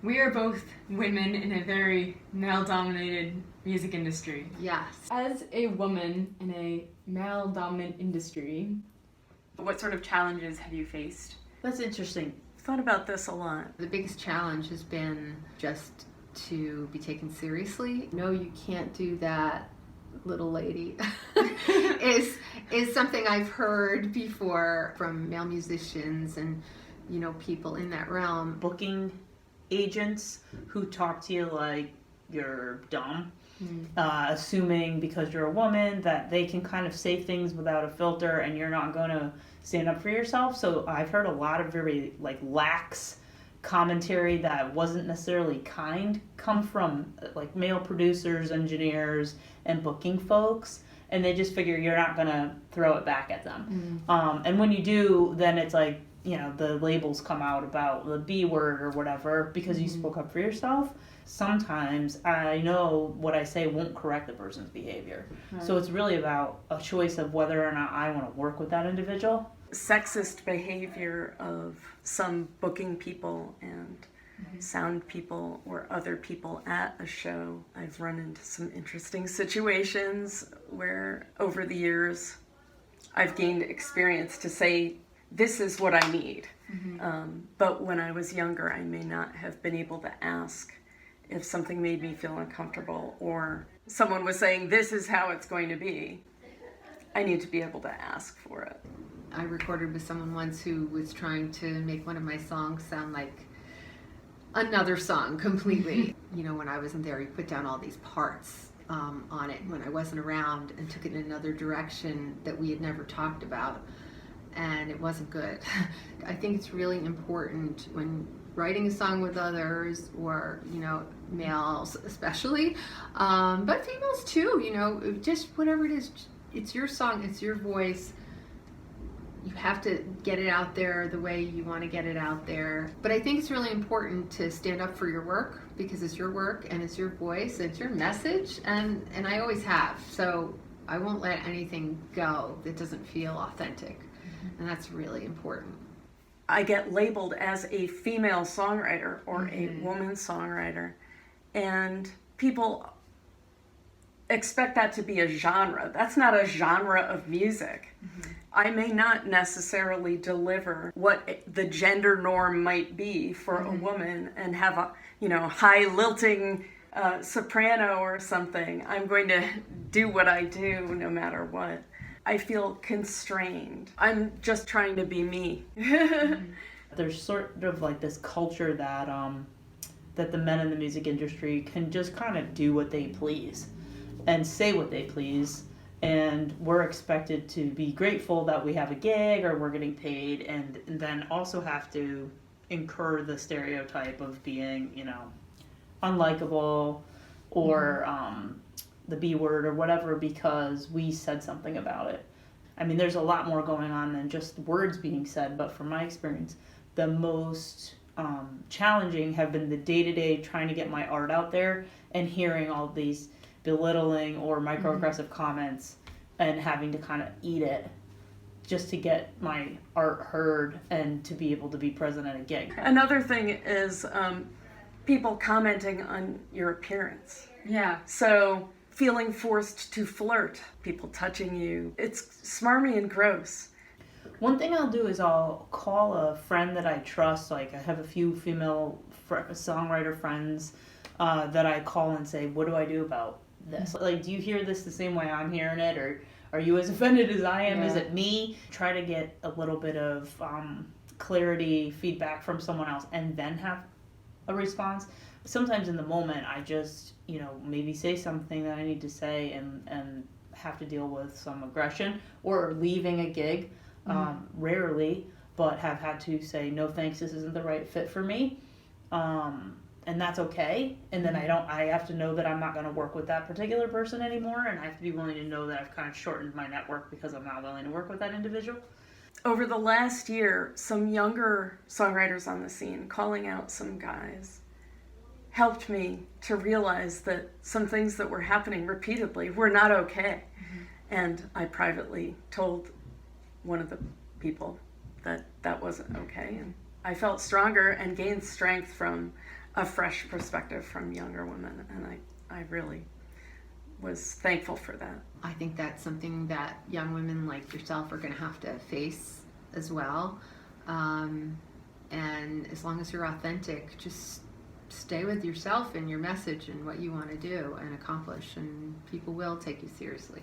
We are both women in a very male-dominated music industry. Yes. As a woman in a male-dominant industry, what sort of challenges have you faced? That's interesting. I've thought about this a lot. The biggest challenge has been just to be taken seriously. No, you can't do that, little lady, is something I've heard before from male musicians and, you know, people in that realm. Booking agents who talk to you like you're dumb, assuming because you're a woman that they can kind of say things without a filter and you're not going to stand up for yourself. So I've heard a lot of very lax commentary that wasn't necessarily kind come from male producers, engineers, and booking folks, and they just figure you're not going to throw it back at them. And when you do, then it's like, the labels come out about the B word or whatever because you spoke up for yourself. Sometimes I know what I say won't correct the person's behavior. Right. So it's really about a choice of whether or not I want to work with that individual. Sexist behavior of some booking people and sound people or other people at a show. I've run into some interesting situations where over the years I've gained experience to say, this is what I need. But when I was younger, I may not have been able to ask if something made me feel uncomfortable or someone was saying, this is how it's going to be. I need to be able to ask for it. I recorded with someone once who was trying to make one of my songs sound like another song completely. When I wasn't there, he put down all these parts on it when I wasn't around and took it in another direction that we had never talked about. And it wasn't good. I think it's really important when writing a song with others or, males especially, but females too, just whatever it is, it's your song, it's your voice. You have to get it out there the way you want to get it out there. But I think it's really important to stand up for your work because it's your work and it's your voice, it's your message, and I always have. So I won't let anything go that doesn't feel authentic. And that's really important. I get labeled as a female songwriter or a woman songwriter, and people expect that to be a genre. That's not a genre of music. I may not necessarily deliver what the gender norm might be for a woman and have a high lilting soprano or something. I'm going to do what I do no matter what. I feel constrained. I'm just trying to be me. There's sort of this culture that that the men in the music industry can just kind of do what they please and say what they please, and we're expected to be grateful that we have a gig or we're getting paid, and then also have to incur the stereotype of being, unlikable or the B word or whatever because we said something about it. I mean, there's a lot more going on than just words being said, but from my experience, the most challenging have been the day-to-day trying to get my art out there and hearing all these belittling or microaggressive comments and having to kind of eat it just to get my art heard and to be able to be present at a gig. Another thing is people commenting on your appearance. Yeah. So feeling forced to flirt, people touching you. It's smarmy and gross. One thing I'll do is I'll call a friend that I trust. I have a few female songwriter friends that I call and say, what do I do about this? Do you hear this the same way I'm hearing it? Or are you as offended as I am? Yeah. Is it me? Try to get a little bit of clarity, feedback from someone else, and then have a response. Sometimes in the moment, I just, maybe say something that I need to say and have to deal with some aggression or leaving a gig, rarely, but have had to say, no thanks, this isn't the right fit for me. And that's okay. And then I have to know that I'm not going to work with that particular person anymore, and I have to be willing to know that I've kind of shortened my network because I'm not willing to work with that individual. Over the last year, some younger songwriters on the scene calling out some guys helped me to realize that some things that were happening repeatedly were not okay. And I privately told one of the people that wasn't okay. And I felt stronger and gained strength from a fresh perspective from younger women, and I really was thankful for that. I think that's something that young women like yourself are going to have to face as well. And as long as you're authentic, just stay with yourself and your message and what you want to do and accomplish, and people will take you seriously.